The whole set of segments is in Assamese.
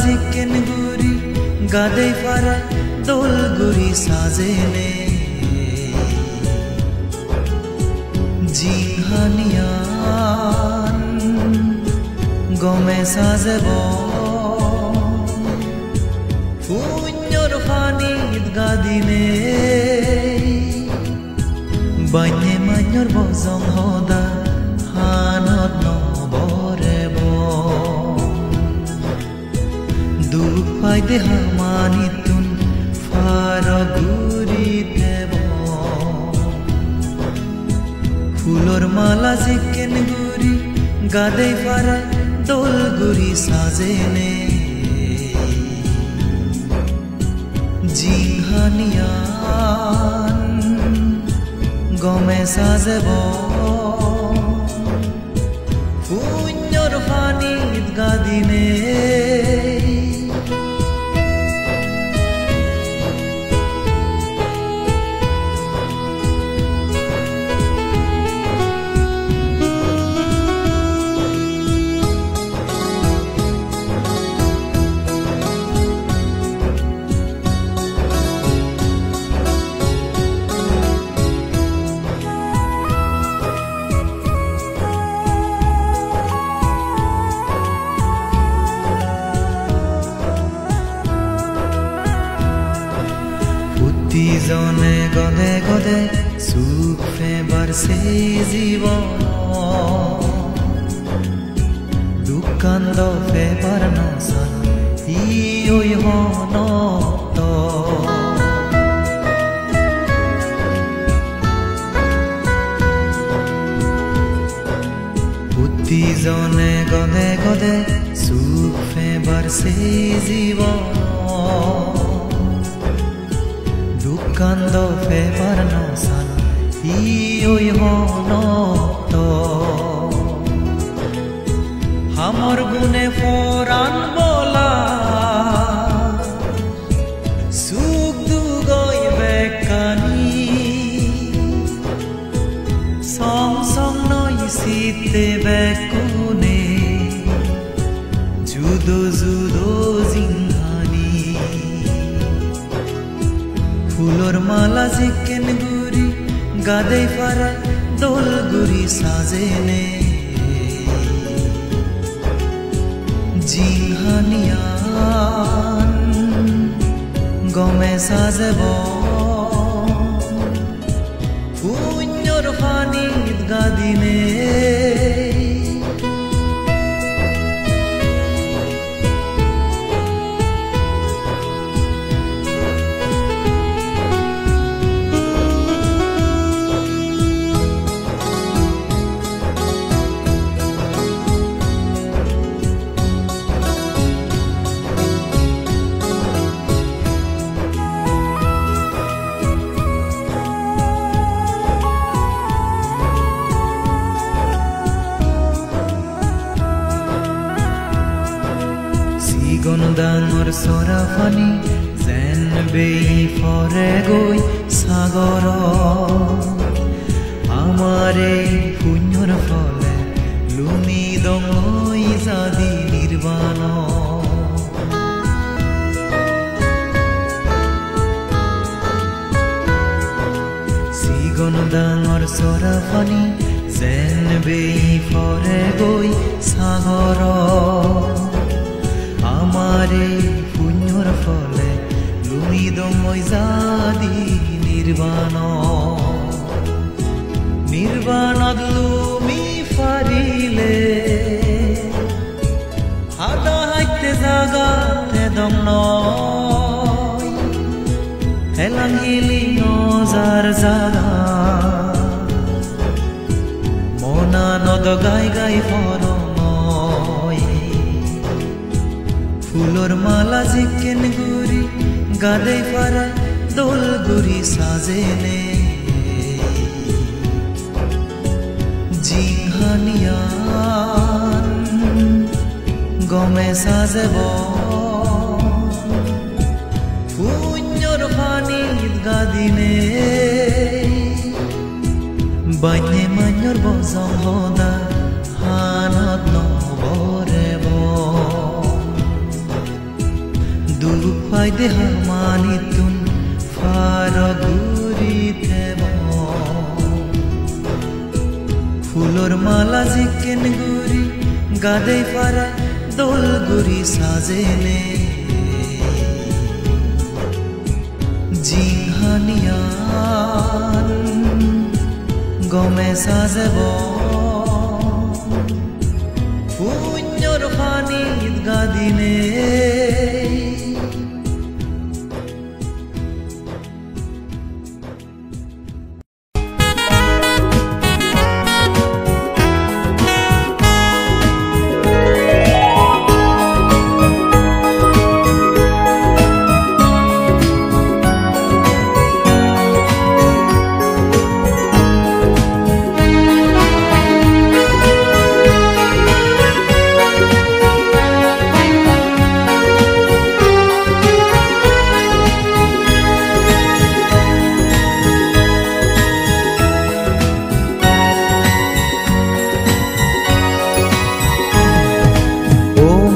zikken guri gadei fara dol guri sajene jinghanian gome sajebo punyor fanid gadine banye manyor bozong hoda hanot no borebo duk paide hamanitun faraguri debo fulor mala zikken guri gadei fara dol guri sajene jinghanian gome sajebo punyor fanid gadine Tizone gode gode sukh febar se jibon dukkan do febar no san oi hono to tizone gode gode sukh febar se jibon Kando febar no san oi hono to hamor gune foran bola suk du goi bekani song song noi site bekune judo judo fulor mala zikken guri gadei fara dol guri sajene jinghanian gome sajebo punyor fanid gadine Gondangor sorafani zen bei fore goi sagoro amare punyor fole lumi dongoi jadi nirvana Gondangor sorafani zen bei fore goi sagoro amare punyor fole lumi dongoi jadi nirvana nirvana lumi farile hada haite jaga te dom noy helang hili nozar jaga mona nod gai gai foro fulor mala zikken guri gadei fara dol guri sajene jinghanian gome sajebo punyor fanid gadine banye manyor bozong hoda hanot no borebo de hamanitun faragurite ফুলর মালা জিকেন গুরি গাদে পারা দোল গুরি সাজেনে জিংহানিয়ান গমে সাজেব পুণ্যর পানিত গাদিনে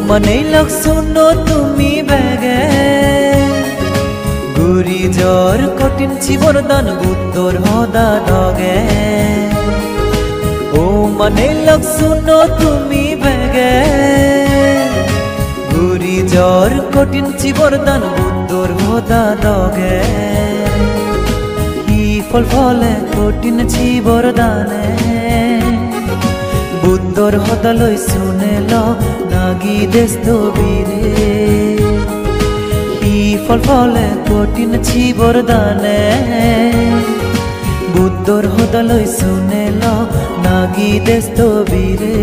মনে লগ শুনো তুমি বেগে গুরি জ্বর কঠিন জীবনদান উত্তর হদা ডগে ও মনে লগ শুনো তুমি বেগে গুরি জ্বর কঠিন জীবনদান উত্তর হদা ডগে হি ফল ফলে কঠিন জীবনদানে বুদ্ধর হদালই শুনে ল নাগি দেস্ত বীরে হি ফল ফলে কঠিন জীবরদানে বুদ্ধর হদালই শুনে ল নাগি দেস্ত বীরে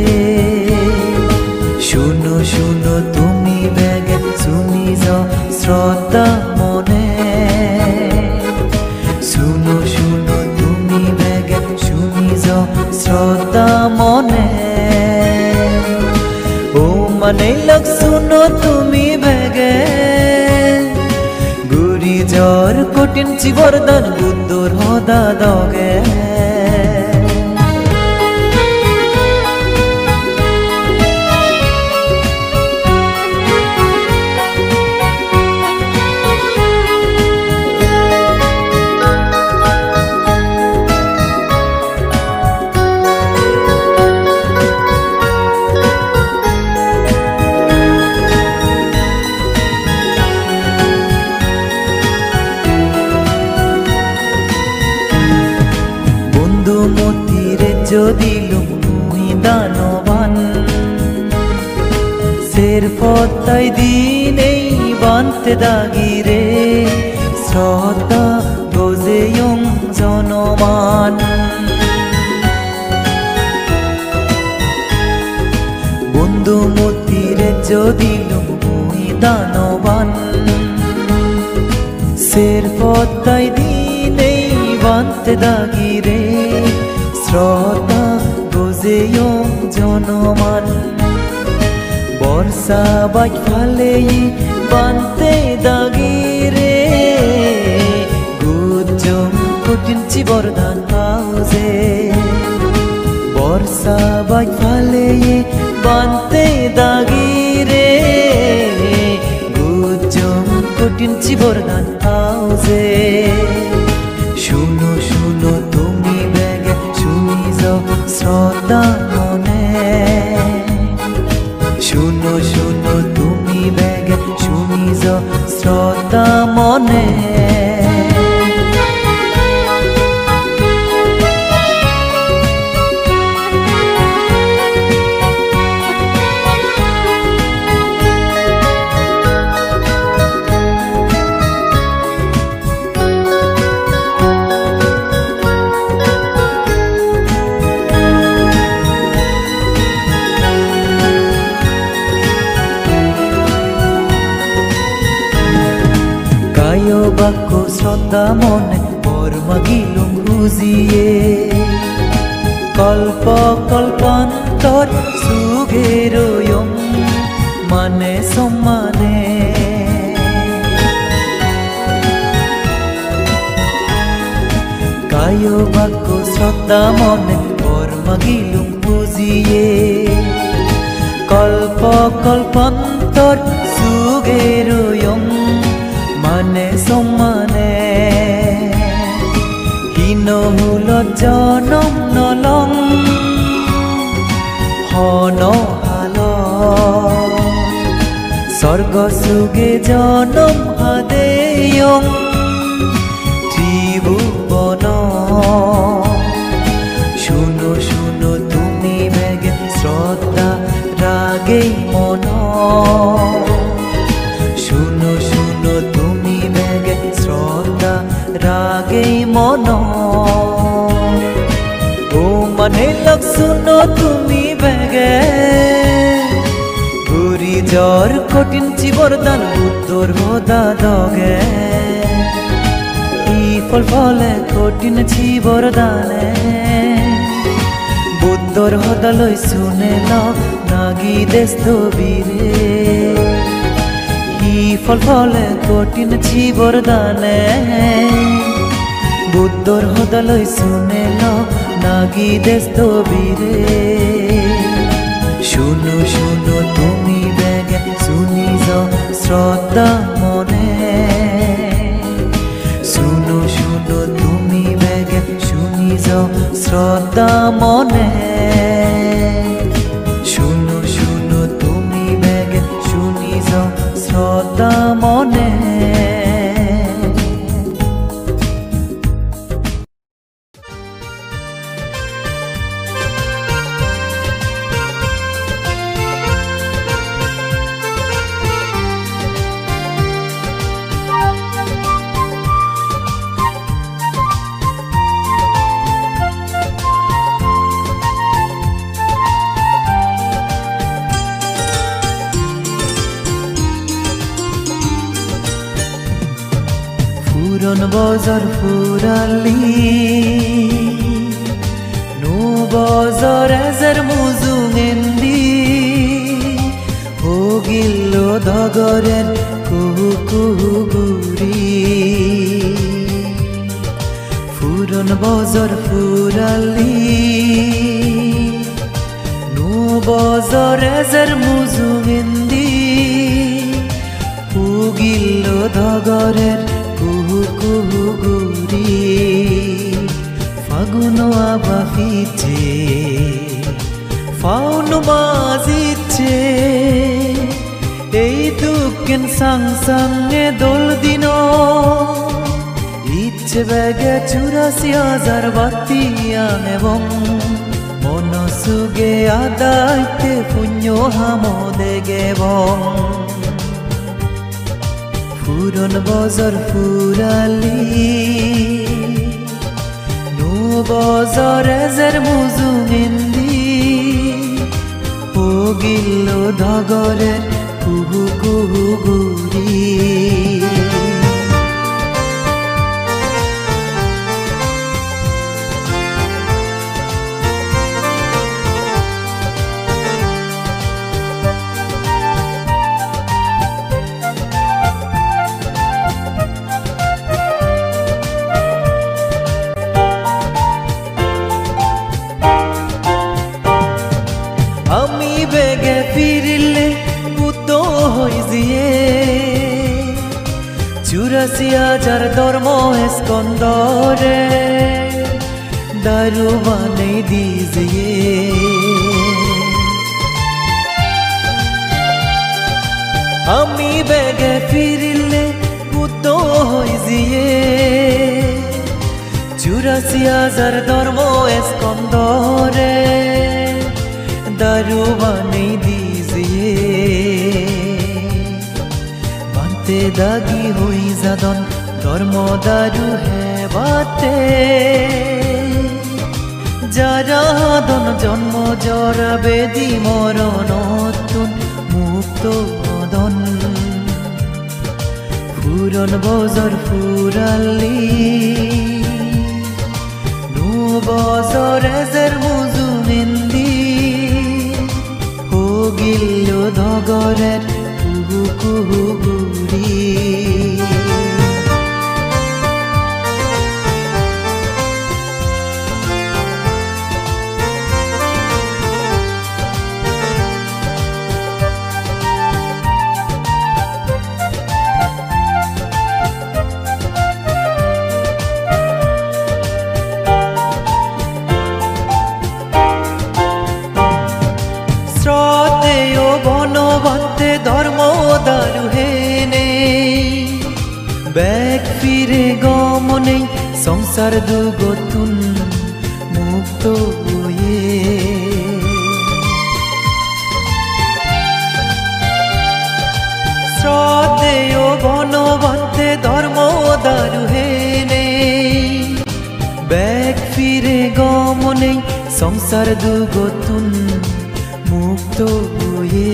শুনো শুনো তুমি বেগে শুনি যাও শ্রদ্ধা মনে শুনো শুনো তুমি বেগে শুনি যাও শ্রদ্ধা মনে ও মনে লগ শুনো তুমি বেগে গুরি জ্বর কঠিন জীবরদান বুদ্ধর হদা দগে যদি লুমুই দানবান সের পত্তাই দিনেই বানতে দাগিরে শ্রদ্ধা গোজেয়ং জনমান বন্ধু মতিরে যদি লুমুই দানবান সের পত্তাই দিনেই বানতে দাগিরে শ্রদ্ধা গোজেয়ং জনমান বর্ষা বাজ ফালে বানতে দাগিরে গুজম কঠিন জীবরদান পাওজে বর্ষা বাজ ফালে বানতে দাগিরে গুজম কঠিন জীবরদান পাওজে শুনো শুনো তুমি বেগে শুনি যাও শ্রদ্ধা মনে শুনো শুনো তুমি বেগে শুনি যাও শ্রদ্ধা মনে বাক্য শ্রদ্ধা মনে পর মাগিলুম বুঝিয়ে কল্প কল্পান্তর সুগেরয়ম মানে সম্মানে কায় বাক্য শ্রদ্ধা মনে পর মাগিলুম বুঝিয়ে কল্প কল্পান্তর সুগেরয়ম জনম নলং হন হাল স্বর্গ সুগে জনম হাদেয়ং ত্রিভুবন শুনো শুনো তুমি বেগে শ্রদ্ধা রাগে মন শুনো শুনো তুমি বেগে শ্রদ্ধা রাগে মন ও মানে লগ শুনো তুমি বেগে ঘুরি জ্বর কঠিন চিবরদান বুদ্ধর হোদা দগে ই ফল ফলে কঠিন চিবরদানে বুদ্ধর হোদা লই শুনে ল নাগি দেশ বীরে ই ফল ফলে কঠিন চিবরদানে বুদ্ধর হোদা লই শুনে ল নাগি দেশ বীরে শুনো শুনো তুমি বেগে শুনি যাও শ্রদ্ধা মনে শুনো শুনো তুমি বেগে শুনি যাও শ্রদ্ধা মনে শুনো শুনো তুমি বেগে শুনি যাও শ্রদ্ধা মনে পুরন বজর ফুরালি নো বজর এজর মুজুঙেন্দি হোগিল ধগরেন কুহু কুহু গুরি পুরন বজর ফুরালি নো বজর এজর মুজুঙেন্দি হোগিল ধগরেন কুহু কুহু গুরি ফাগুন আবাফিছে ফাউন বাজিছে এই দুঃখেন সাং সঙ্গে দোল দিন ইচ্ছে বেগে ৮৪,০০০ বাতিয়াং এবং মনসুগে আদাইতে পুণ্য হামদে গেবং পুরন বজর ফুরালি নো বজর এজর মুজুঙেন্দি হোগিল ধগরের কুহু কুহু গুরি আমি বেগে ফিরিলে পুতো হই জিয়ে ৮৪,০০০ ধর্ম স্কন্দরে দারু বানাই দিজিয়ে আমি বেগে ফিরিলে পুতো হই জিয়ে ৮৪,০০০ ধর্ম স্কন্দরে दारू बानी दीजिए मानते दागी हुई जादन धर्म दारू है बाते जारा दन जन्म जरा बेदी मरण तुन मुक्त मदन पुरन बजर ফুরালি নো বজর এজর মুজুঙেন্দি হোগিল ধগরের কুহু কুহু গুরি সংসার দুগতুন মুক্ত হয়ে শ্রদ্ধেয় বনবদ্ধে ধর্ম দারুহেনে ব্যাগ ফিরে গমনে সংসার দুগতুন মুক্ত হয়ে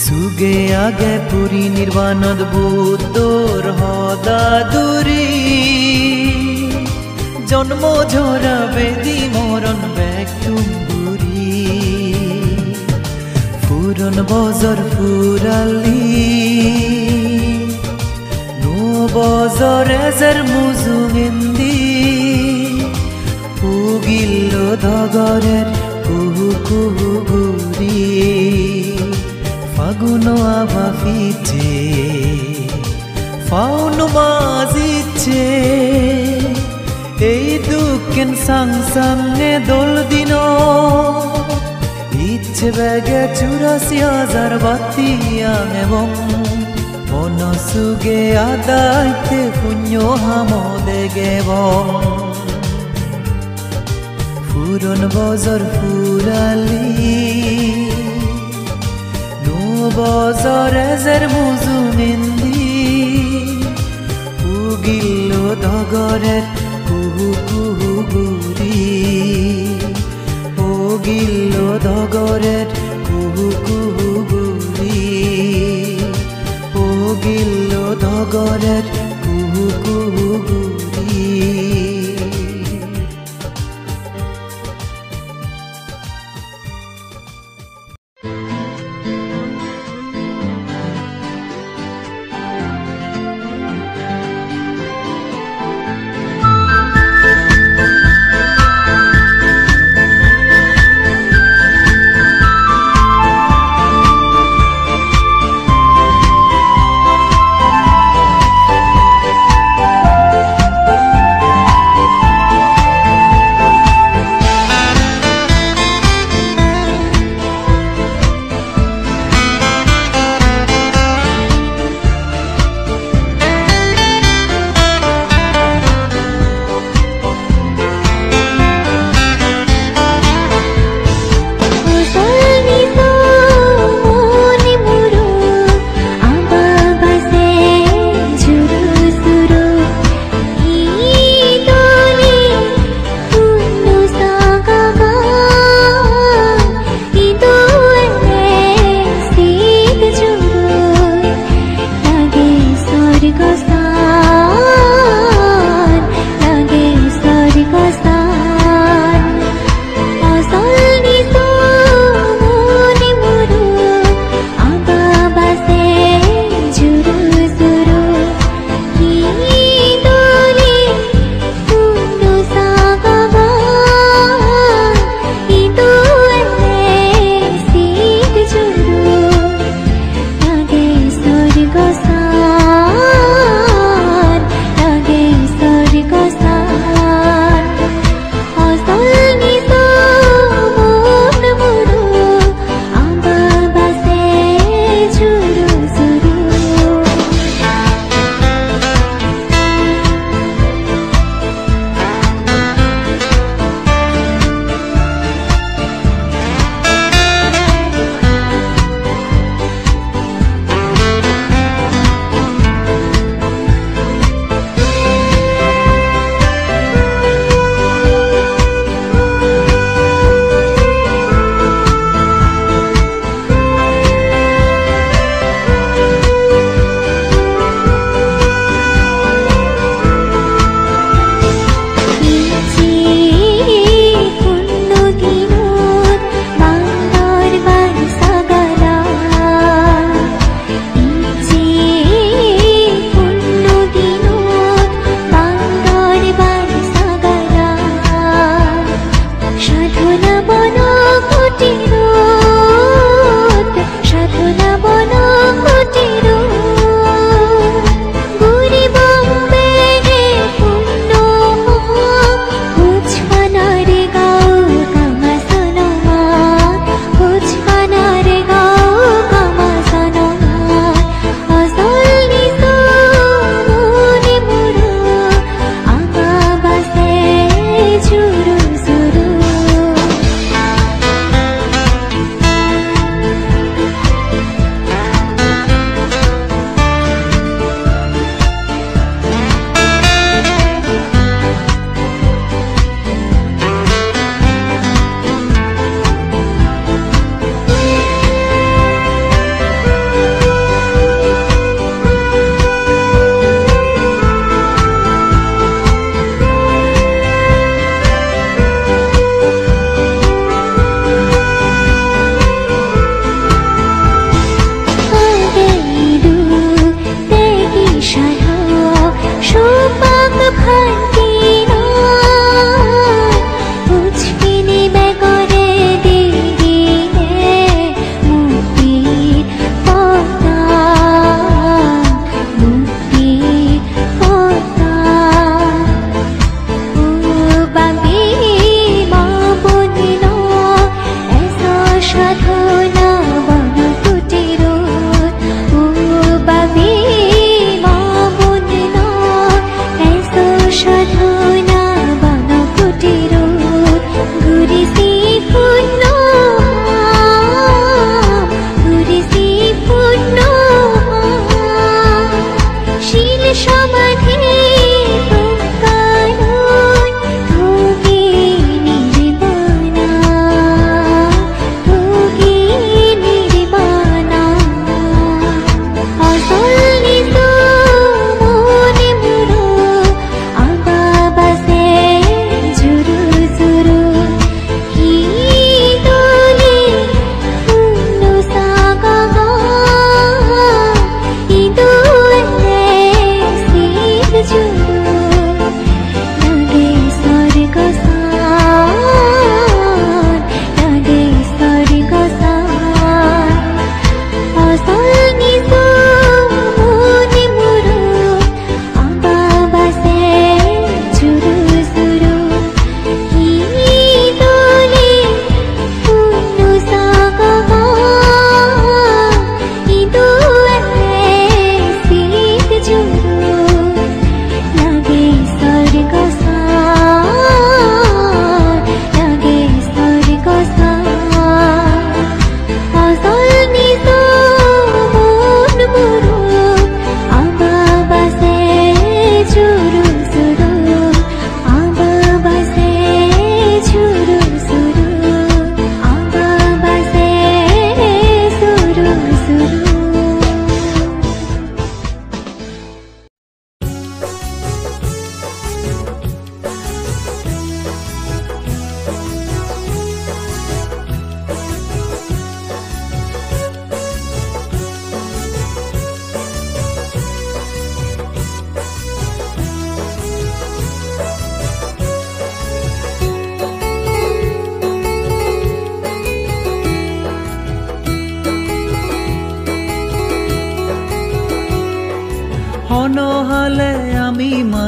সুগে আগে পুরী নির্বাণদ বুদ্ধর হদাদুরি জন্ম ঝরা বেদি মরণ ব্যাগ টুম্বুরি ফুরন বজর ফুরালি নো বজর এজের মুজু হিন্দি উগিল ধগরের কুহু কুহু গুরি ফাগুন আভা ফিটে ফাউন মাজিছে এই দুঃখেন সাংসাঙ্গে দোল দিন ইচ্ছে বেগে 84,000 বাতিয়াং এবং মনসুগে আদাইতে পুণ্য হামদে গেবং ফুরন বজর ফুরালি নো বজর এজের মুজু মেন্দি উগিল ধগরের কুহু কুহু গুরি উগিল ধগরের কুহু কুহু গুরি উগিল ধগরের কুহু কুহু গুরি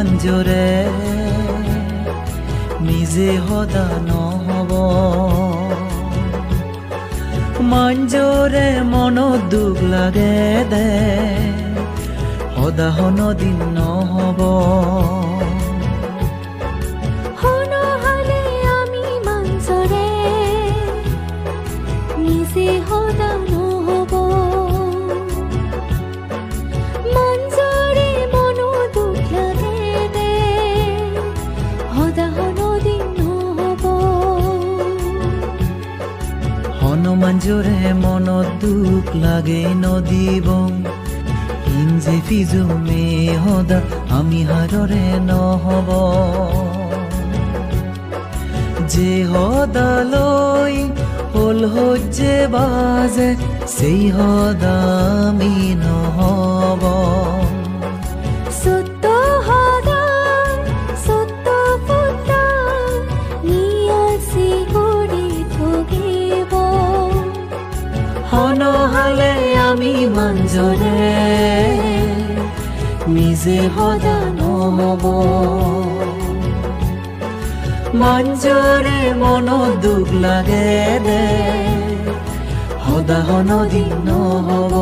মাঞ্জৰে নিজে সদা নহ'ব মাঞ্জৰে মনত দুখ লাগে দে সদা দিন নহ'ব নিজে সদা নহ'ব মাঞ্জৰে মনো দুখ লাগে দে সদা দিন নহ'ব মাঞ্জৰে মনত দুখ লাগে নদীব ইঞ্জে ফিজুমে সদা আমি হাৰৰে নহ'ব যে সদালৈ হল হজ্জে বাজে সেই সদা আমি নহ'ব সত্য সদায় সত্য পুতা নিয়াছি কৰি থগিব নহ'লে আমি মাঞ্জৰে নিজে সদা নহ'ব মাঞ্জৰে মনত দুখ লাগে দে সদা দিন নহ'ব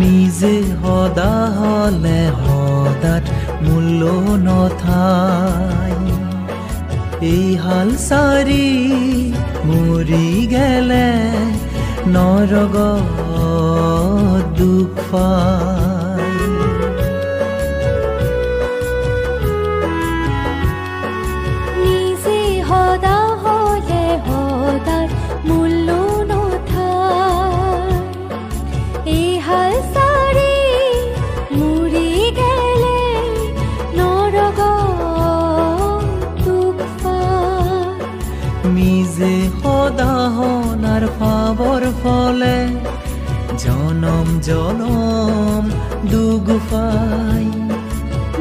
নিজে সদা হ'লে সদাত মূল্য নথাই এই হাল চাৰি মৰি গেলে নৰগত দুখ পাই নিজে সদা হ'লে সদাত মূল্য নথাই এই হাল চাৰি মৰি গেলে নৰগত দুখ পাই নিজে সদা হনাৰ পাবৰ ফলে জনম জনম দুখ পাই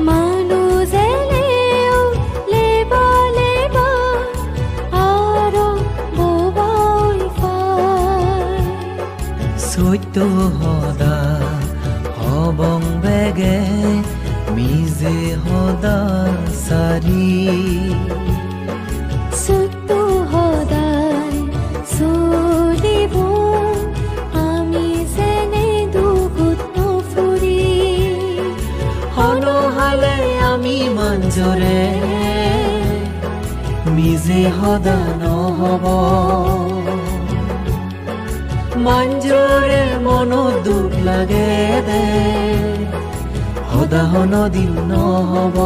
মানুহ যেনেও লেবা লেবা আৰু ববাই পাই সত্য সদা হবং বেগে মিজে সদা চাৰি সত্য সদায় চলিব আমি যেনে দুখত নফুৰি নহ'লে আমি মাঞ্জৰে নিজে সদা নহ'ব মাঞ্জৰে মনত দুখ লাগে দে সদা দিন নহ'ব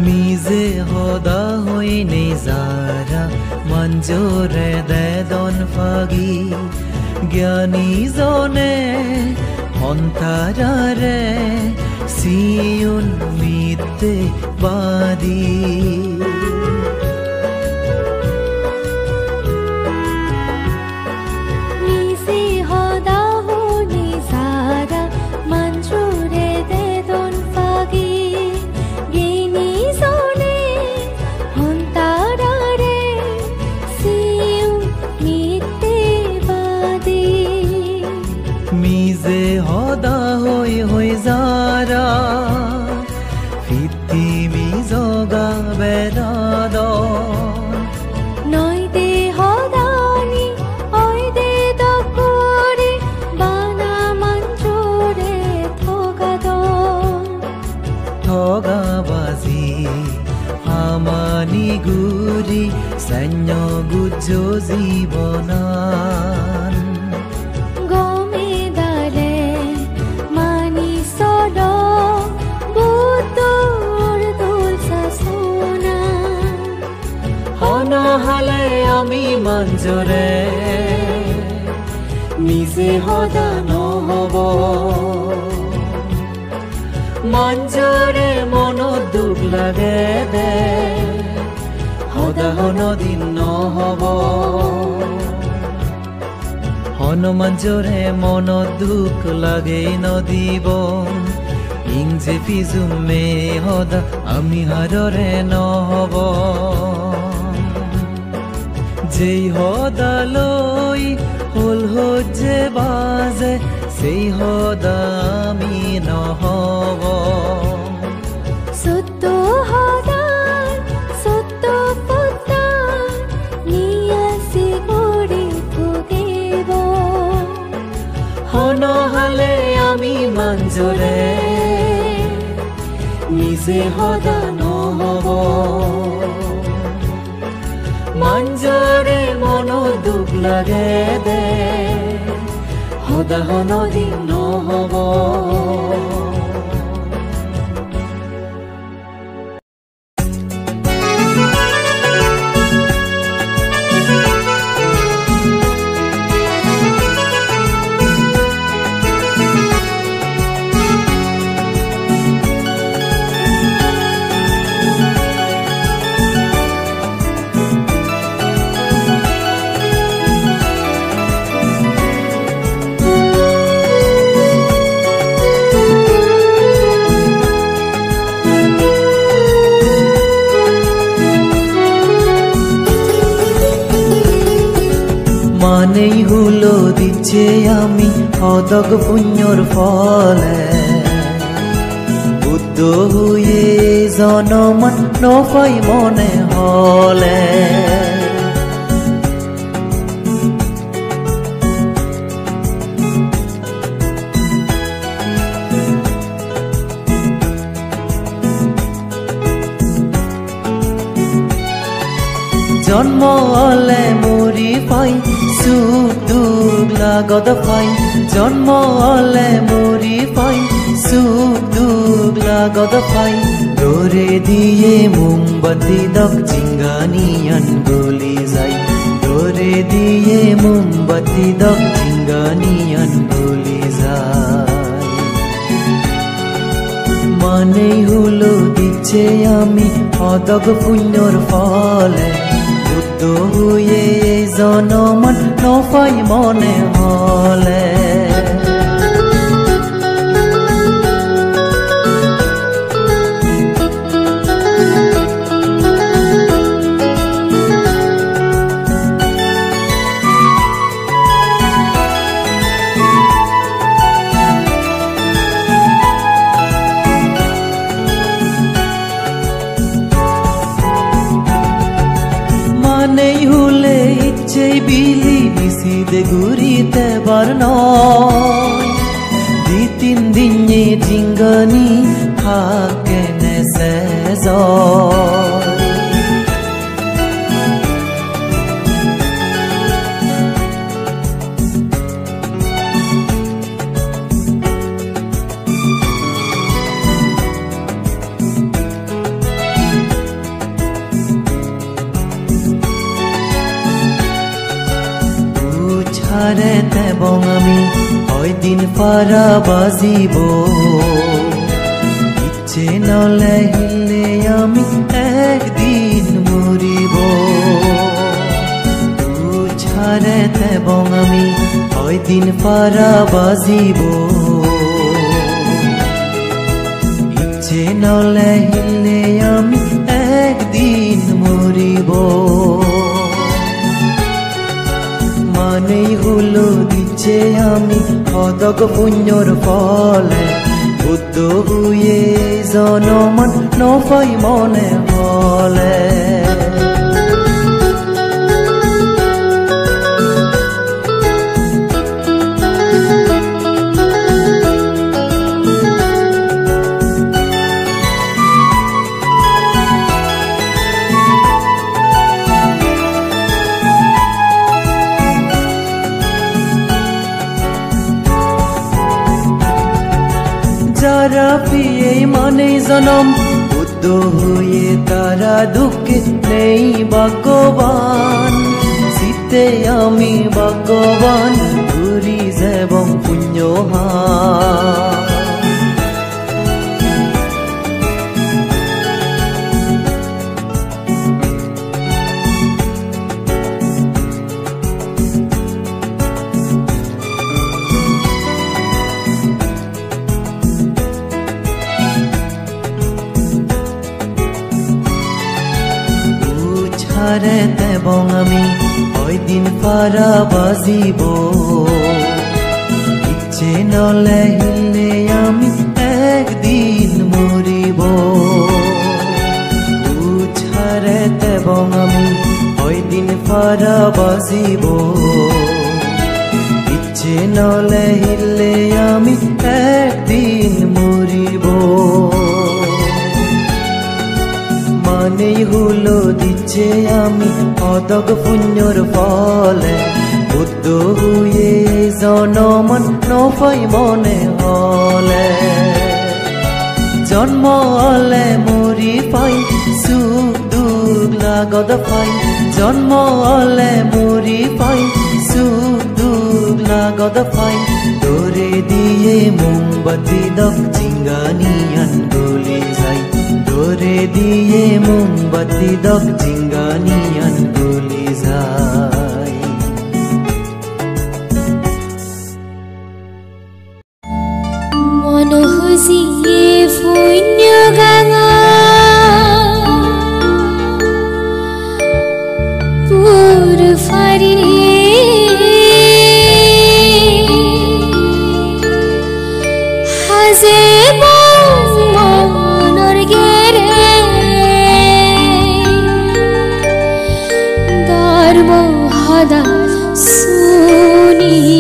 নিজে সদা হৈ নিজাৰা মঞ্জৰে দেদন ফাগি জ্ঞানীজনে অন্তাৰাৰে চিউন মিতে বাদি নিজে সদা হৈ নিজাৰা মঞ্জৰে দেদন ফাগি নিজে সদা হৈ যাৰা পৃথিৱী জগাবে ধান্য গুজো জীৱনান গমেদাৰে মানি চদ বুটৰ দোল চাচোনা হনহালে আমি মঞ্জৰে নিজে সদা নহব মঞ্জৰে মনত দুখ লাগে দে সদা হনদিন নহব হনুমানজৰে মনত দুখ লাগে নদিব ইংজে পিজুমে সদা আমি হাৰৰে নহব যেই সদালৈ হল হজ্জে বাজে সেই সদা আমি নহব সত্য সদায় সত্য পতাৰ নিয়াসি কৰি ভুগিব হনহালে আমি মঞ্জৰে নিজে সদা নহব মঞ্জৰে মনত দুখ লাগে দে সদা হনদিন নহব মানেই হুলো দিচ্ছে আমি সদগ পুণ্যর ফলে বুদ্ধ হয়ে জনমান নপাই মনে হলে জন্ম হলে মরি পাই সুখ দুখ লাগত পাই জন্ম হলে মরি পাই সুখ দুখ লাগত পাই দরে দিয়ে মোমবাতি দক জিঙ্গানিয়ান গলি যাই দরে দিয়ে মোমবাতি দক জিঙ্গানিয়ান গলি যায় মানেই হুলো দিচ্ছে আমি সদগ পুণ্যর ফলে বুদ্ধ হয়ে জনমান নপাই মনে হলে মানেই হুলে ইচ্ছে বিলি মিশিতে ঘুরিতে বার নয় দুই তিন দিনে জিঙ্গানি থাকে নেসে ছাড়ে তেবং আমি হয় দিন পারা বাজিব ইচ্ছে নলে হিলে আমি একদিন মরিব ছাড়ে তেবং আমি হয় দিন পারা বাজিব ইচ্ছে নলে হিলে আমি একদিন মরিব মানেই হুলো দিচ্ছে আমি সদগ পুণ্যর ফলে বুদ্ধ হয়ে জনমান নপাই মনে হলে এই মানেই জনম বুদ্ধ হয়ে তারা দুঃখে নেই ভাগ্যবান শীতে আমি ভাগ্যবান ঘুরি এবং পুণ্যহান এবং আমি ওই দিন পারা বাজিব ইচ্ছে নলে হিলে আমি একদিন মরিব উছারে এবং আমি ওই দিন পারা বাজিব ইচ্ছে নলে হিলে আমি একদিন মরিব মানেই হলো দিচ্ছে আমি অদগ পুণ্যর ফলে বুদ্ধ হয়ে জনমান নফাই মনে হলে জন্ম হলে মরি পাই সুখ দুঃখ লাগদ পাই জন্ম হলে মরি পাই সুখ দুঃখ লাগদ পাই দরে দিয়ে মোমবাতি দক চিঙ্গানিয়ান গলি যাই দরে দিয়ে মোমবাতি দক চিঙ্গানিয়ান গলি যায় মনহুজিয়ে পুণ্য গাঙা পুর ফারিনে হাজে মনর গেরে ধর্ম হদা শুনিনে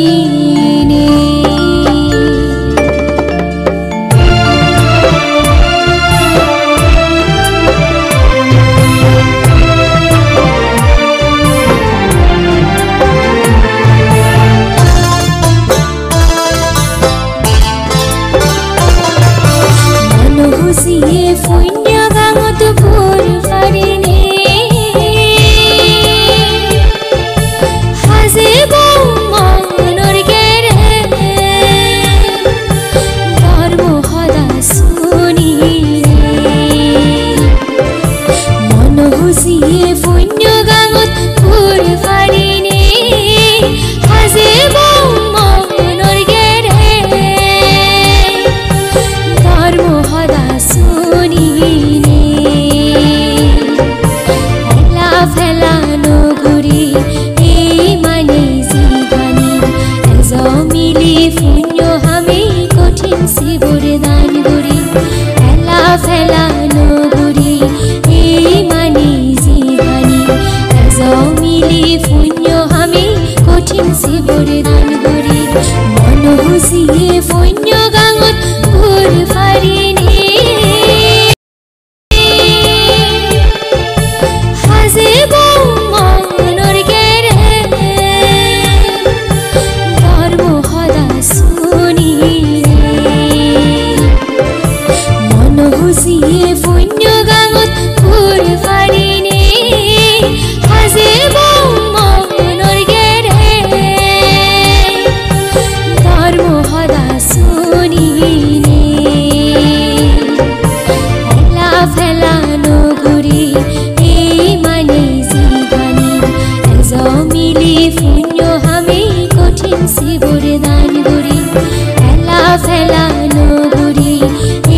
ফেলা নগরী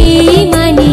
এই মানে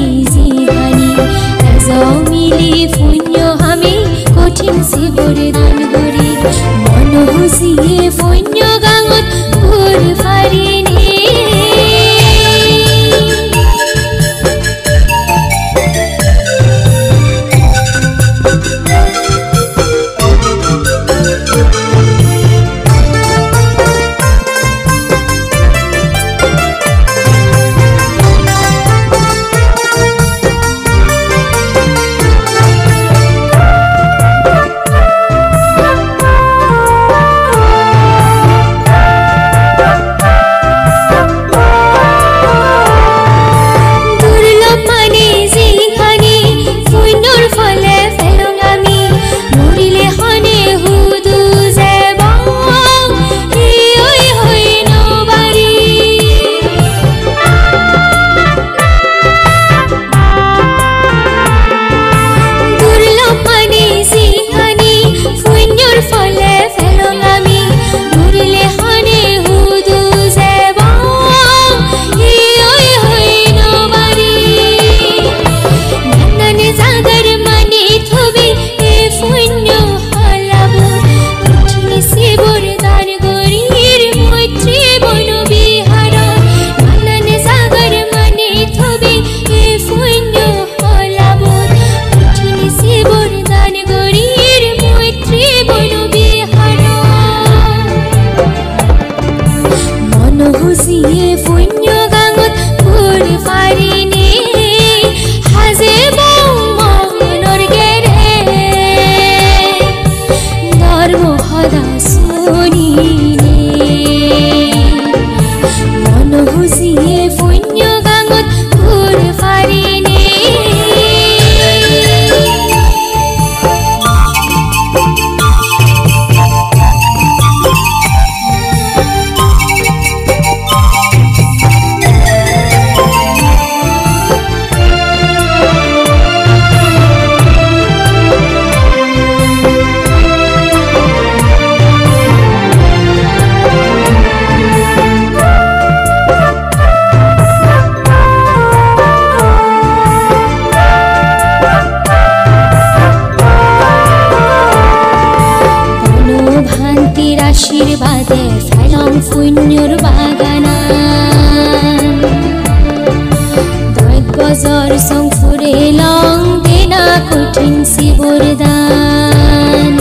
জ্বৰ চং ফুৰে লং দেনা কঠিন শিৱৰ দান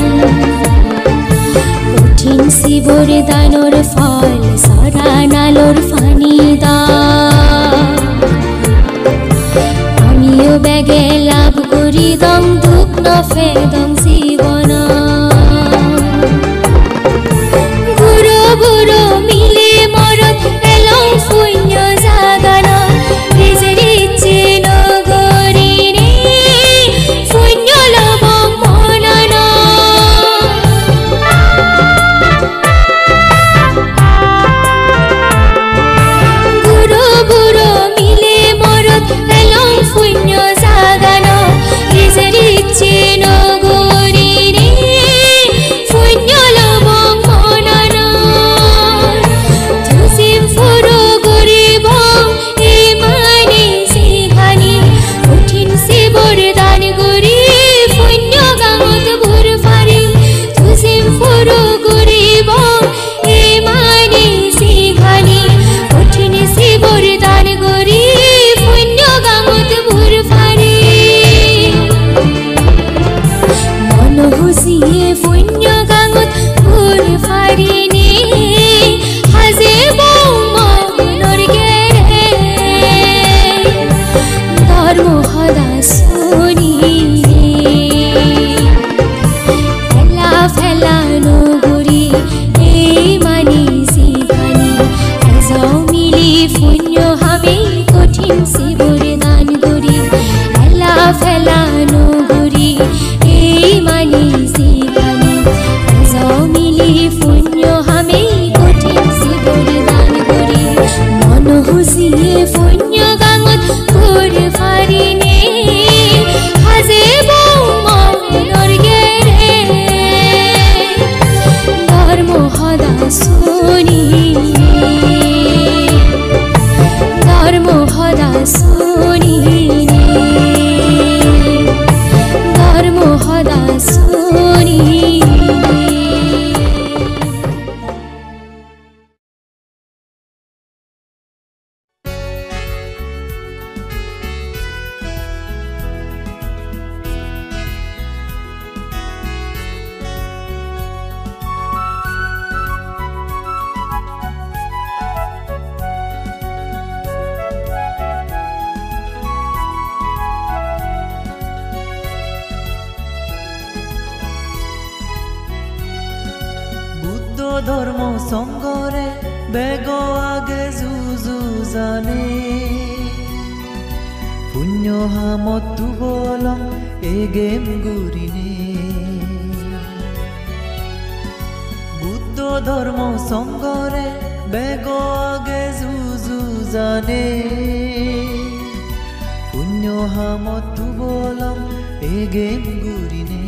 কঠিন শিৱৰ দানৰ ফল চৰা নালৰ ফানি দা আমিও বেগে লাভ কৰি দম দুখ নফেদম জীৱন গুৰু গুৰু মিলি মৰত এলং শূন্য জাগান নিজেৰি চিন গৰিনে শূন্য লব মনন গুৰু গুৰু মিলি মৰত এলং শূন্য জাগান নিজেৰি চিন গৰিনে শূন্য লব মনন তুজিম ফুৰু গৰিব ইমানে সিঘানি কঠিন শিৱৰ দান গৰি শূন্য গাঁৱত ভোৰ ফাৰি তুজিম ফুৰু গৰিব ইমানে সিঘানি কঠিন শিৱৰ দান গৰি শূন্য গাঁৱত ভোৰ ফাৰি মন হুচিয়ে শূন্য গাঁৱত ভোৰ ফাৰিনে সাজিব মনৰ গেৰে ধৰ্ম সদা শুনি ফেলা ফেলা নগৰি এই মানি জিভানি এজাও মিলি শূন্য হামে কঠিন শিৱৰ দান গৰি ফেলা ফেলা নগৰি এই মানি জিভানি এজাও মিলি শূন্য হামে কঠিন শিৱৰ দান গৰি মন হুচিয়ে শূন্য গাঁৱত ভোৰ ফাৰিনে সাজিব মনৰ গেৰে ধৰ্ম সদা শুনি ধৰ্ম সদা শুনি ধৰ্ম সদা শুনি বুদ্ধ ধর্ম সংগরে বেগ আগে যুযু জানে পুণ্য হামতু বলম এগেম গুরিনে বুদ্ধ ধর্ম সংগরে বেগ আগে যুযু জানে পুণ্য হামতু বলম এগেম গুরিনে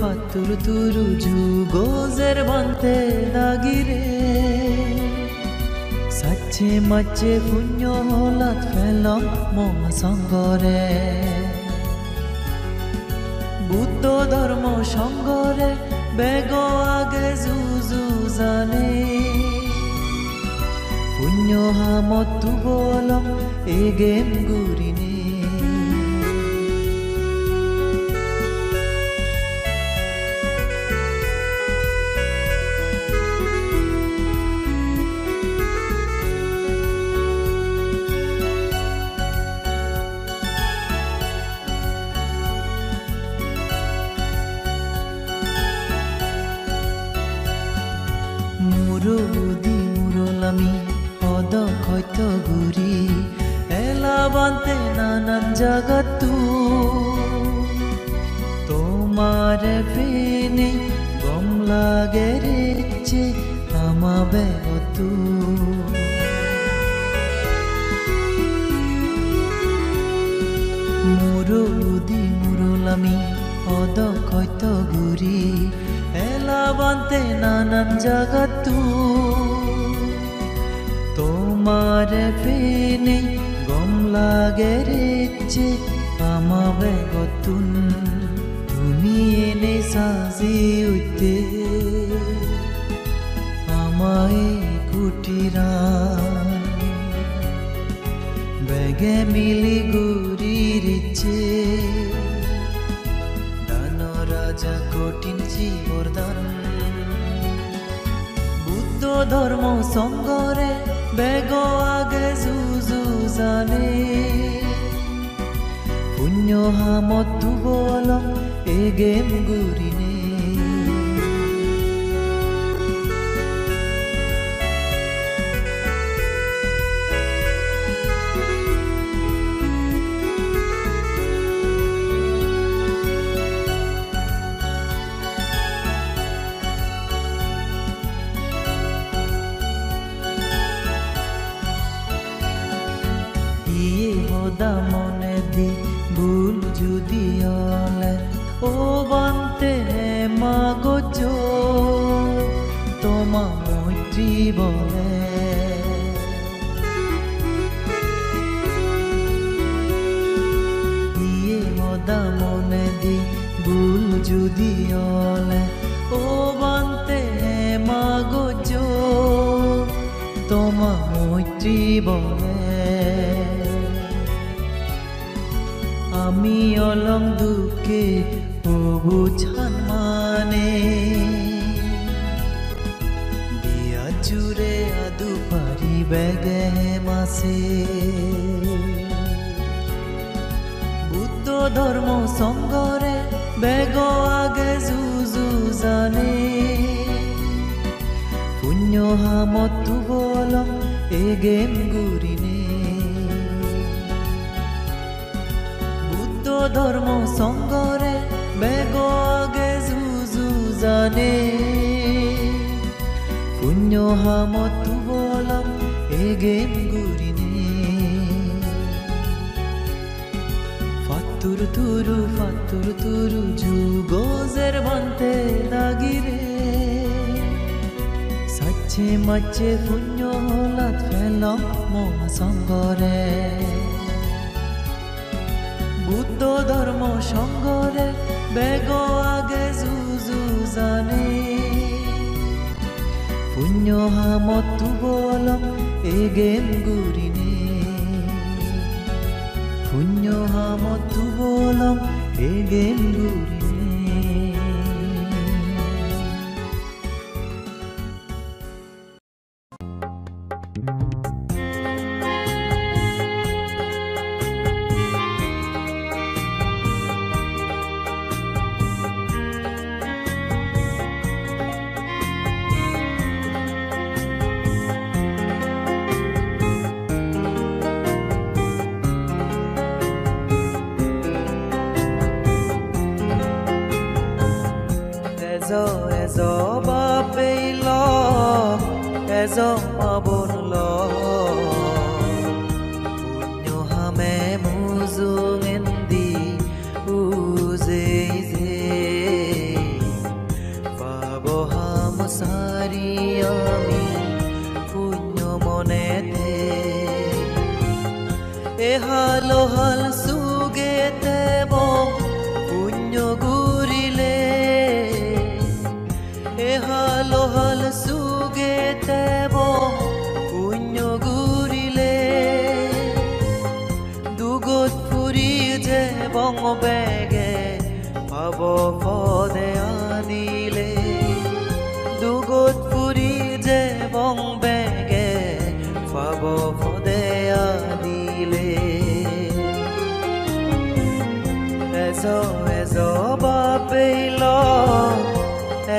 ফাতুর তুরু যুগোজের বন্তে লাগিরে সাচ্ছে মাচ্ছে পুণ্য হলাত ফেলম মম সঙ্গরে বুদ্ধ ধর্ম সঙ্গরে বেগ আগে যুযু জানে পুণ্য হামতু বলম এগেম গুরিনে মুরুদি মুরলামি অদক্ষত গুরি এলা বান্তে নানান জগতু তোমার ফেনে গম লাগে রেচে আমা বেগতু মুরুদি মুরলামি অদক্ষত গুরি এলা বান্তে নানান জগতু তোমার ফেনে গম লাগে রেচে আমা বেগতুন তুমি এনে সাজি উঠে আমায় কুটিরা বেগে মিলি গুরির ইচ্ছে দান রাজা কঠিন জীবরদান বুদ্ধ ধর্ম সঙ্গরে বেগ আগে যুযু জানে পুণ্য হামত দুবলম এগেম গুরিনে মনে দি ভুল যদি হলে ও বান্তে মাগজ তোমা মৈত্রী বলে ইয়ে মদা মনে দি ভুল যদি হলে ও বান্তে মাগজ তোমা মৈত্রী বলে আমি অলং দুঃখে প্রভু ছান মানে দিয়া জুড়ে আদু পারি বেগে মাসে বুদ্ধ ধর্ম সঙ্গরে বেগ আগে যুযু জানে পুণ্য হামত দুবলম এগেম গুরিনে ধর্ম সঙ্গরে বেগ আগে যুযু জানে পুণ্য হামত দুবলম এগেম গুরিনে ফাতুর তুরু যুগোজের বান্তে দাগিরে সাচ্ছে মাচ্ছে পুণ্য হলাত ফেলম মহাসঙ্গরে বুদ্ধ ধর্ম সঙ্গরে বেগ আগে যুযু জানে পুণ্য হামত দুবলম এগেম গুরিনে পুণ্য হামত দুবলম এগেম গুরিনে এজো বাপেই ল এজো মাবন ল পুণ্য হামে মুজুং এন্দি উজে যে পাব হাম সারি আমি পুণ্য মনেতে এহালো হাল সুগেতে বং পুণ্য গুরিলে হালো হাল সুগেতে বং পুণ্য গুরিলে দুগত ফুরি যে বং বেগে পাব পদে আনিলে দুগত ফুরি যে বং বেগে পাব পদে আনিলে এজো এজো বাপেই ল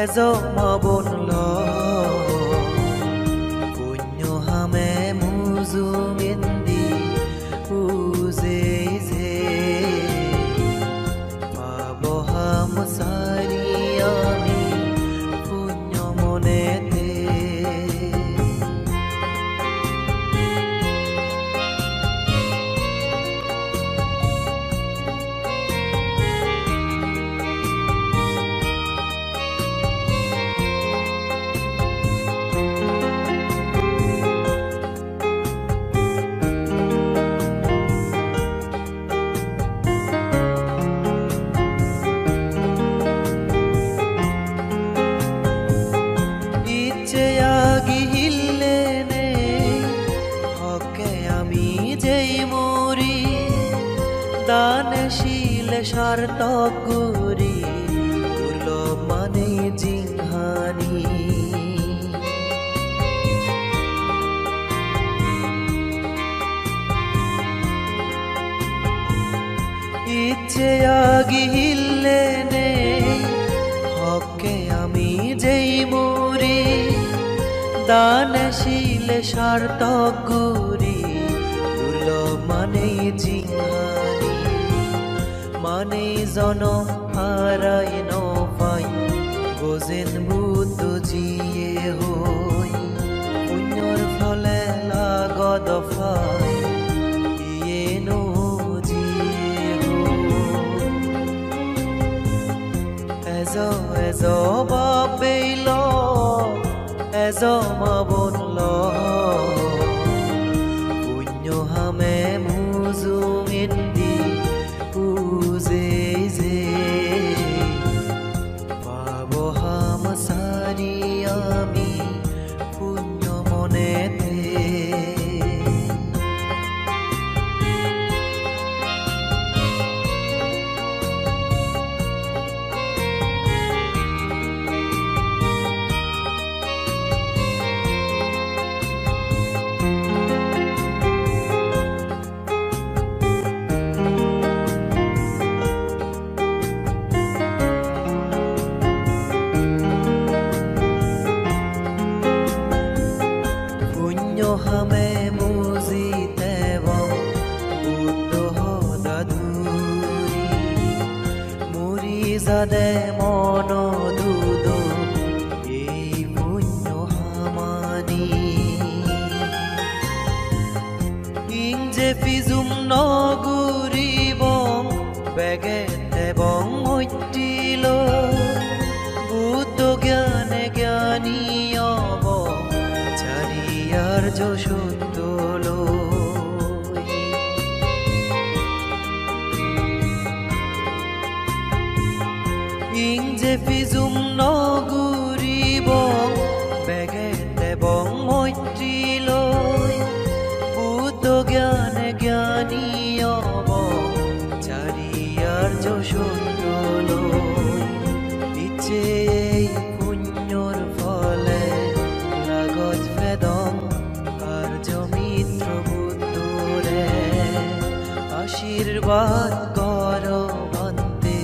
এজো মাবন ল পুণ্য হামে মুজুং এন্দি উজে যে পাব হাম সারি আমি পুণ্য মনেতে দানশীল সার্থক গুরি দুর্লভ মানে জিংহানি ইচ্ছে আগিলে নেই হকে আমি যেই মরি দানশীল সার্থক গুরি দুর্লভ মানে জিংহানি মানে জনম হারাই নপাই বোঝেন বুদ্ধ জিয়ে হই পুণ্যর ফলে লাগত ফাই ইয়ে নো এজ বাবেইল এজ মাবনল পুণ্য হামে মুজুং ইন্দি পুজে যে পাব হাম সারি আমি পুণ্য মনেতে হামে মুজিতে বুদ্ধ দাদুরি মুরি যাদে মন দুদ এই পুণ্য হামানি ইং যে ফিজুম নগুরিব বেগে এবং ঐতিল বুদ্ধ জ্ঞানে জ্ঞানী অব চারিয়ার্য সত্য ইং যে ফিজুম নগুরিব বেগে এবং মৈত্রী লই বুদ্ধ জ্ঞানে জ্ঞানী অব চারিয়ার্য সত্য ইচ্ছে পুণ্যর ফলে লাগত ফেদম কার্য মিত্র বুদ্ধরে আশীর্বাদ কর বান্তে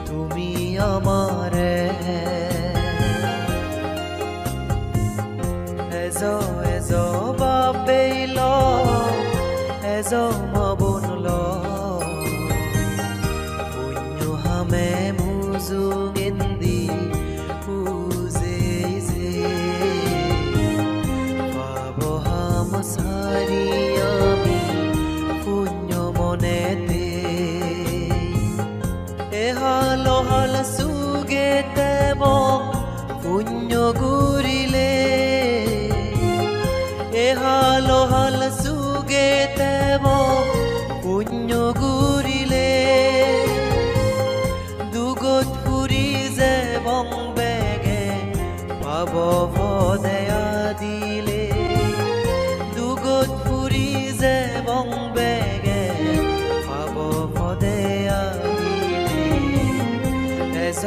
তুমি আমারে এজ এজ বাবেইল এজ মাবনল পুণ্য হামে মুজুং ইন্দি পুজে যে পাব হাম সারি আমি পুণ্য মনেতে এহাল হাল সুগে তেব পুণ্য গুরিলে এহাল হাল সুগে তেব পুণ্য গুরিলে দুগত ফুরি যে বং বেগে পাব ভদেয়া দিলে দুগত ফুরি যে বং বেগে পাব ভদেয়া দিলে এজ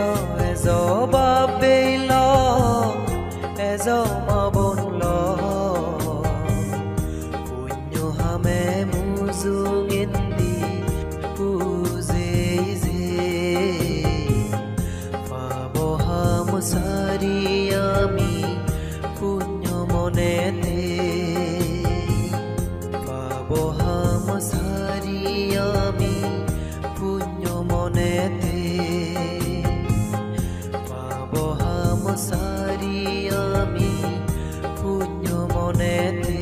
এজ বাবেইল এজ মাবনল পুণ্য হামে মুজুং ইন্দি পুজে যে পাব হাম সারি আমি পুণ্য মনেতে পাব হাম সারি আমি পুণ্য মনেতে পাব হাম সারি আমি পুণ্য মনেতে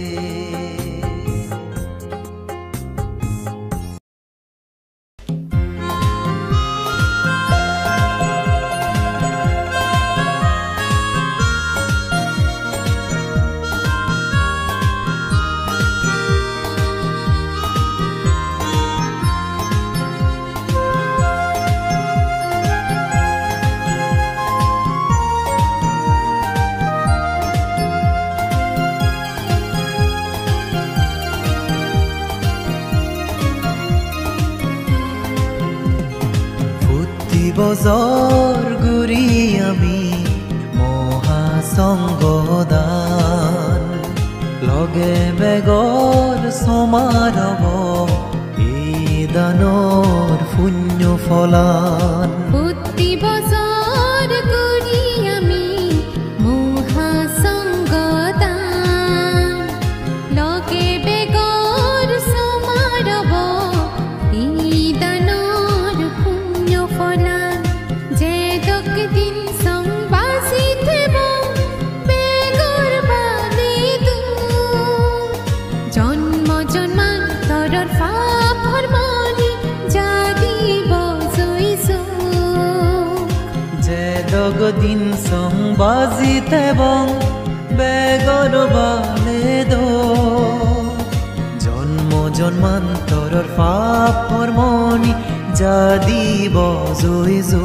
বজৰ গুৰি আমি মহাসংগদান লগে বেগৰ সমাৰব এই দানৰ পুণ্য ফলান প্ৰতি বছৰ কৰি আমি মহাসংগদান লগে বেগৰ সমাৰব এই দানৰ পুণ্য ফলান যে দক দিন সংবাসি থেব বেগৰ বানে দু জন্ম জন্মান্তৰৰ পাপৰ মনি জাদিব জইছো যে দগদিন সংবাজি তেবং বেগৰ বানে দো জন্ম জন্মান্তৰৰ পাপৰ মনি জাদিব জইছো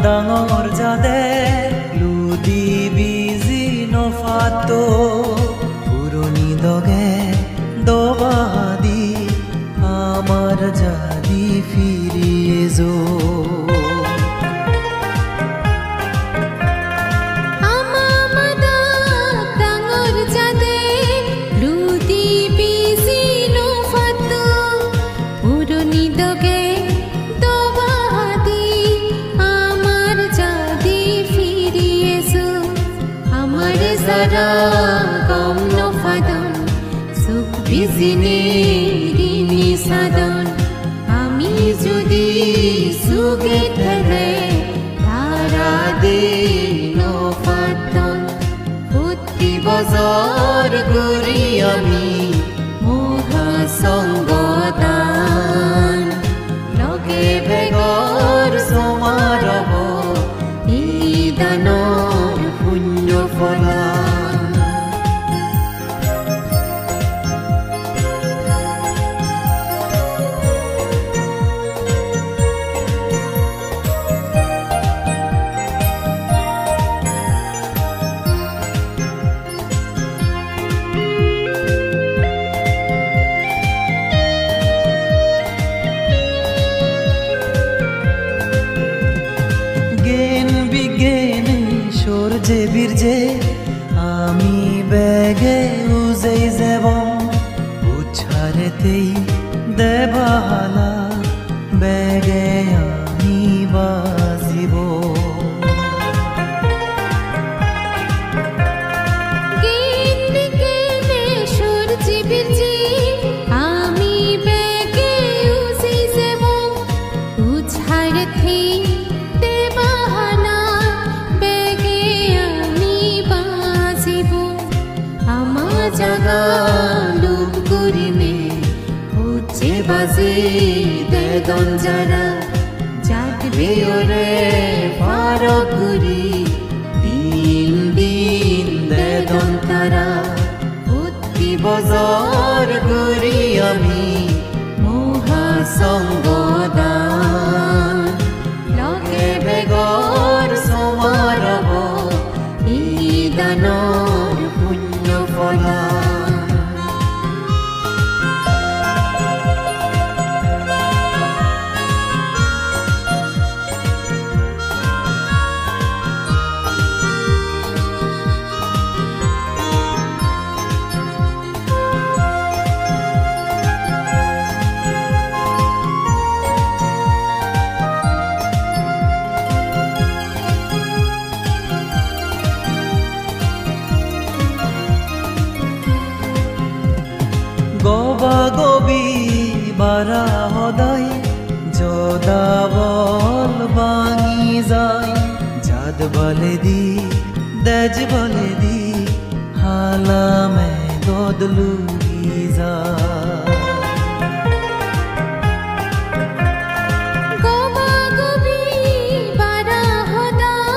ডাঙৰ যাদে লুদি বিজি নফাতো পুৰণি দগে দবাদি আমাৰ জাদি ফিৰিয়ে যো গম নফাদন সুখ বিজিনে ঋণী সাধন আমি যদি সুগে ঠেলে ধারা দে নফাদন প্রতি বছর গুরি আমি মহাসংগদান লগে বেগৰ সমাৰব এই দানৰ পুণ্য ফলান যে বীরজে আমি বেগে উজেই যাব উচ্ছারেতেই দেবালা বেগে আমি বাজিব আমি বেগে উজেই যাব উচ্ছারেতেই জাগা লুক করিনে হচ্ছে বাজে দেদন যারা জাগবে ওরে ফারক করি দিন দিন দেদন তারা প্রতি বছর করি আমি মহাসংগদান লগে বেগৰ সমাৰব এই দানৰ পুণ্য ফলান গবা গবি বারা হদাই যদা বল বাঙি যায় জাদ বলে দি দেজ বলে দি হালা মে দদলুগি যায় গবা গবি বারা হদাই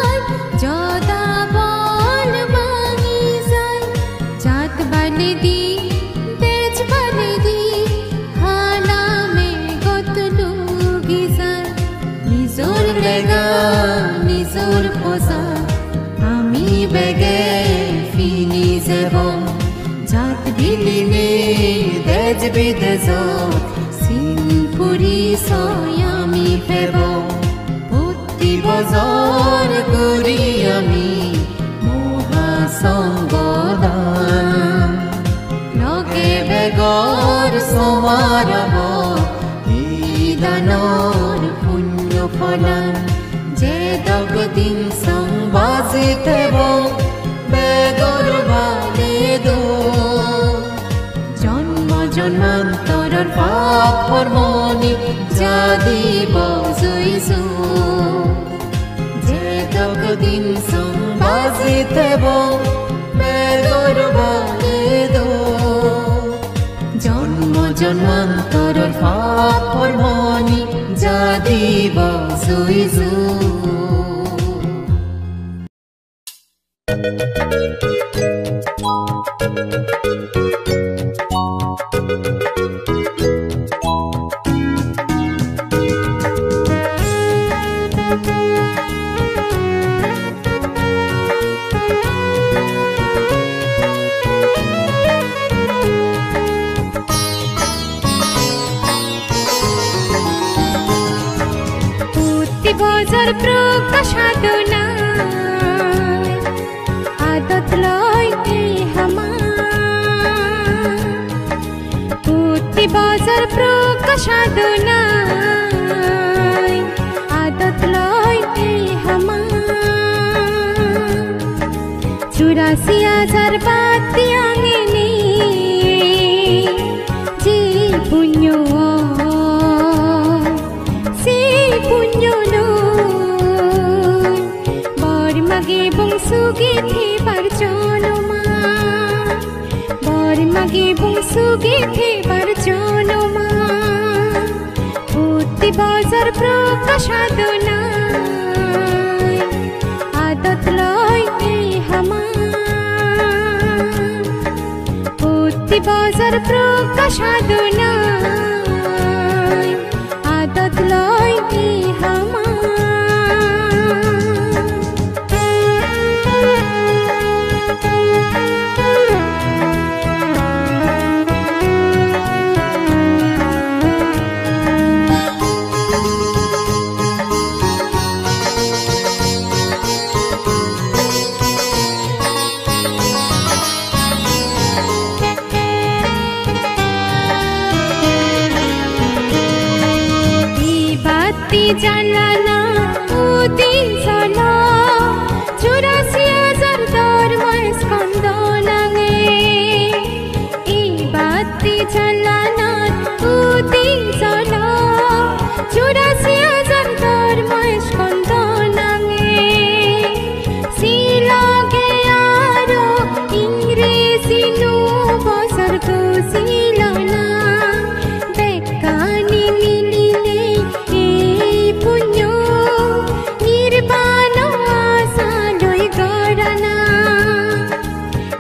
বিদেশত চিনপুৰি আমি ফেব প্ৰতি বজাৰ কৰি আমি মহাসংগদান লগে বেগৰ সমাৰব এই দানৰ পুণ্য ফলান যে দগদিন সংবাজিতেব বেগৰ ভালে দো জন্ম জন্মান্তৰৰ পাপ কৰ্মনি যাদিব জইছো যে দগদিন সংবাজিতেব বেগৰ ভালে দো জন্ম জন্মান্তৰৰ পাপ কৰ্মনি যাদিব জইছো বজাৰ প্ৰকাশ সাধনা আদত লৈ পুতি বজাৰ প্ৰকাশ সাধনা আদত লৈ 84,000 বাতি আঙিনি যে পুণ্য bungsu barjonoma bar magi bungsu githe barjonoma puti bazar prokashadona adat loi puti bazar prokashadona adat loi jalana udin sala 84,000 dormas kondolange ibati jalana udin sala 84,000 dormas kondolange silage aro ingresi nu bosar ko silana bekani milile punya nirvana saloi garana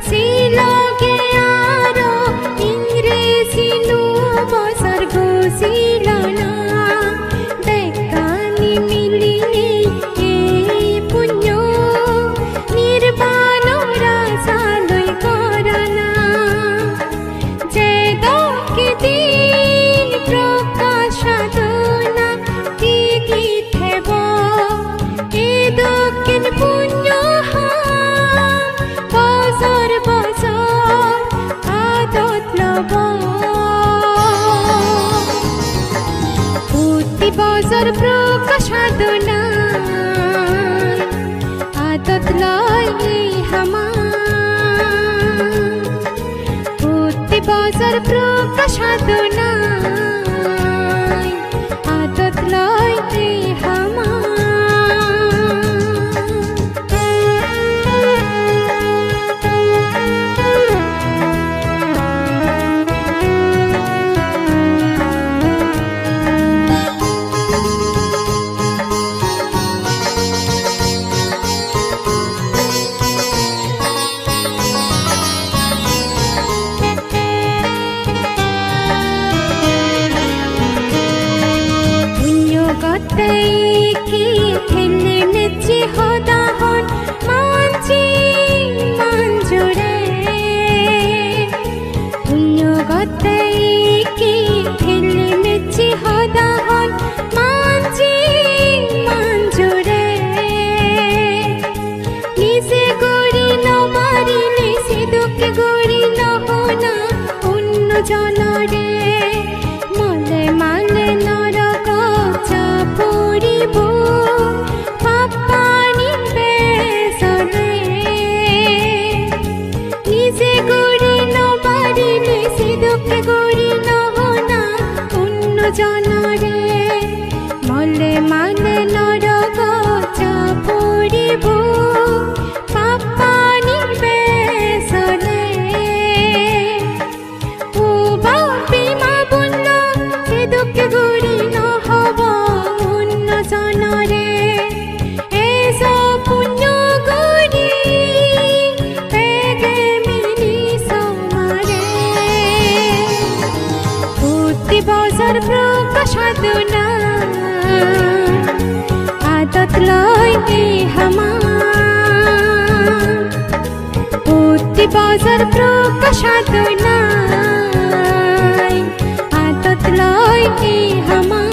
silage aro ingresi nu basar go silana bekani miline e punya nirvana saloi garana je doke din prokashadona Edokin punya bazar bazar adat laba puti bazar prokashadona adat lai puti bazar prokashadona adat lai ki thele nechi hoda hon manchi manjure punyo gote জনরে মলে মানে নরক চাপড়িব পাপানি বেসলে উবাপি মা বুন্ন সে দুঃখে গুড়ি নহব উন্ন জনরে এস পুণ্য গুড়ি পেগে মিলি সমারে বুদ্ধি বজর প্রকাশ সাধনা আদত লয় আমার বুদ্ধি বজর প্রকাশ সাধনা আদত লয় আমার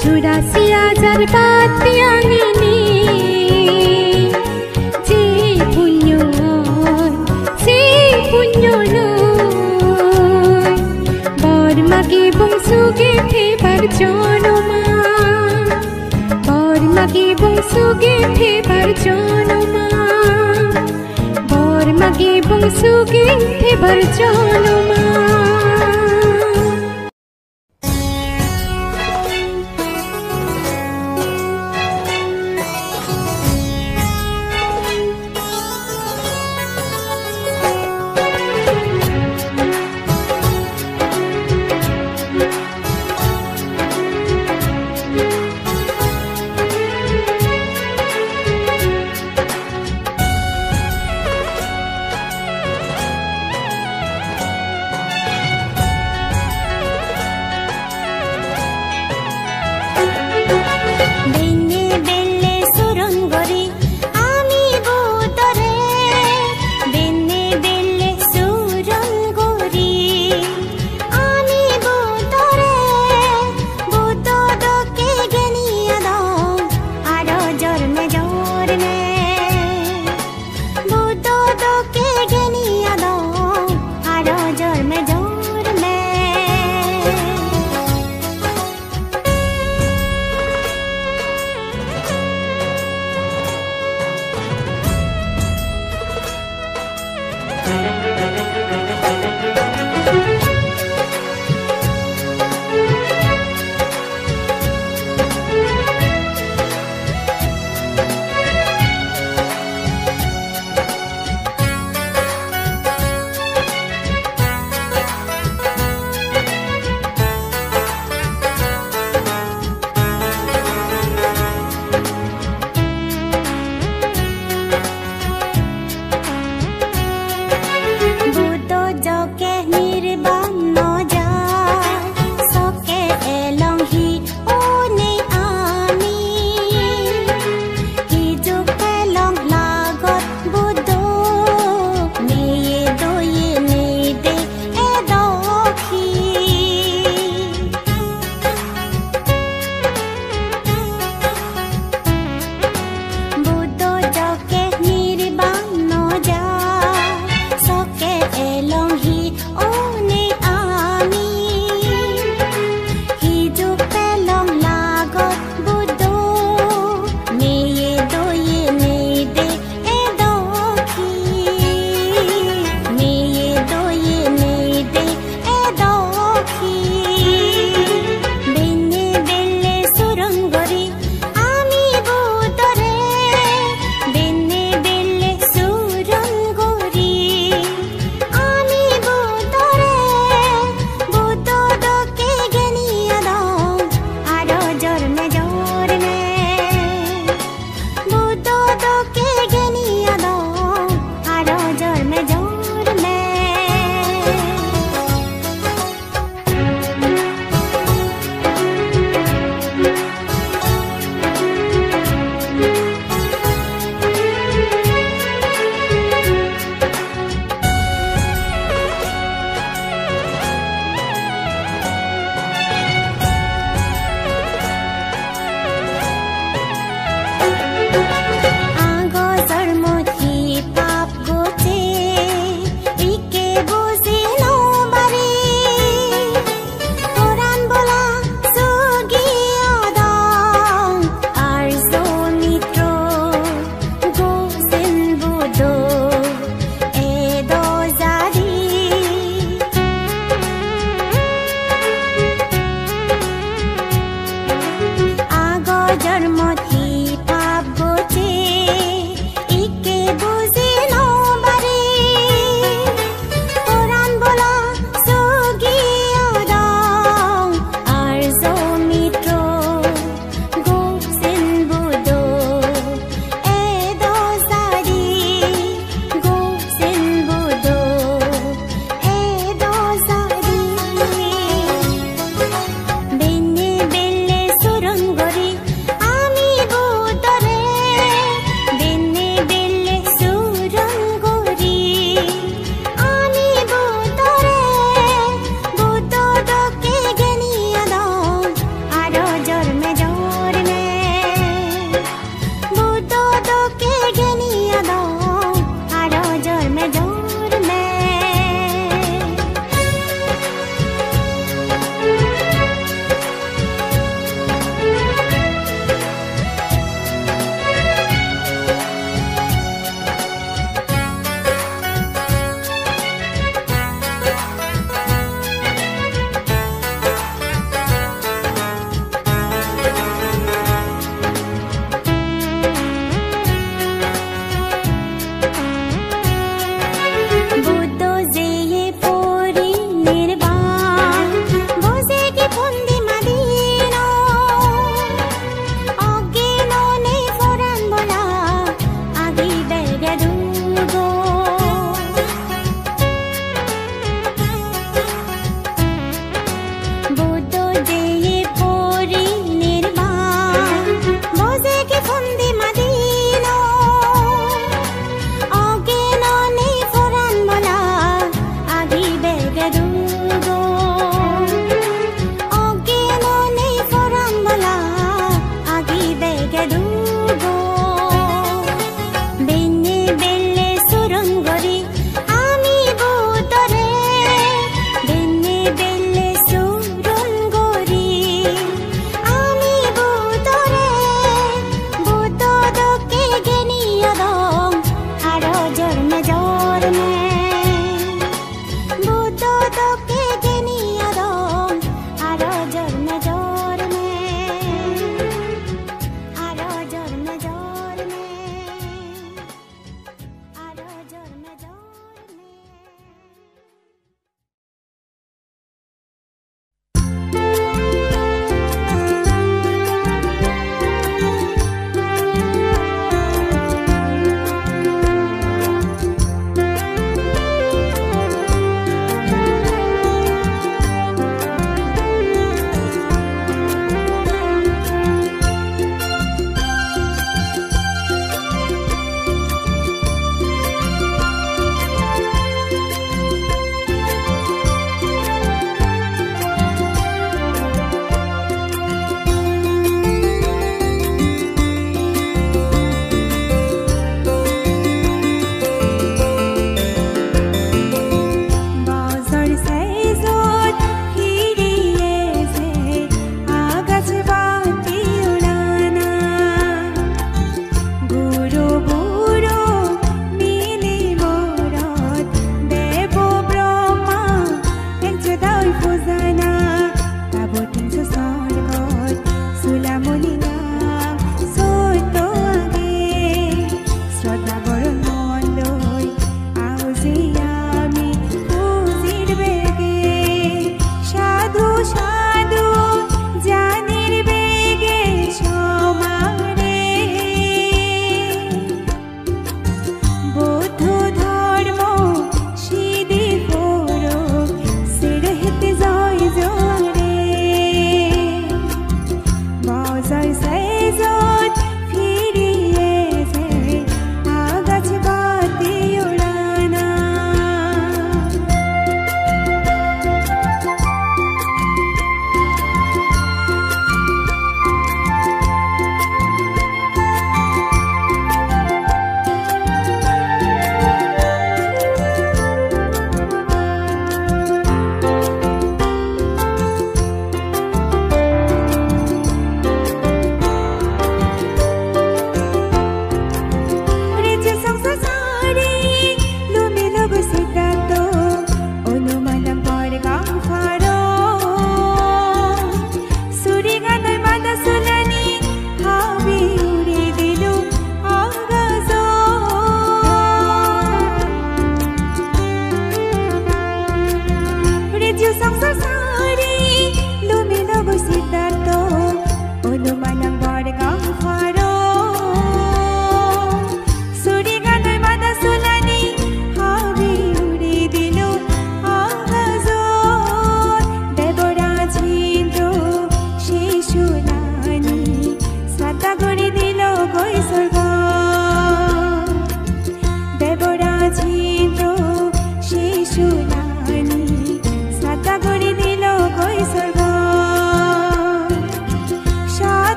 84,000 বাতি আঙিনি যে পুণ্য সে পুণ্য লয় বর্মাকে বংশুকে ফেবার জনমা বর্মাকে বংশুকে ফেবার জনমা বর্মাকে বংশুকে ফেবার জনমা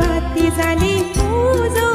बाती जाली तुझो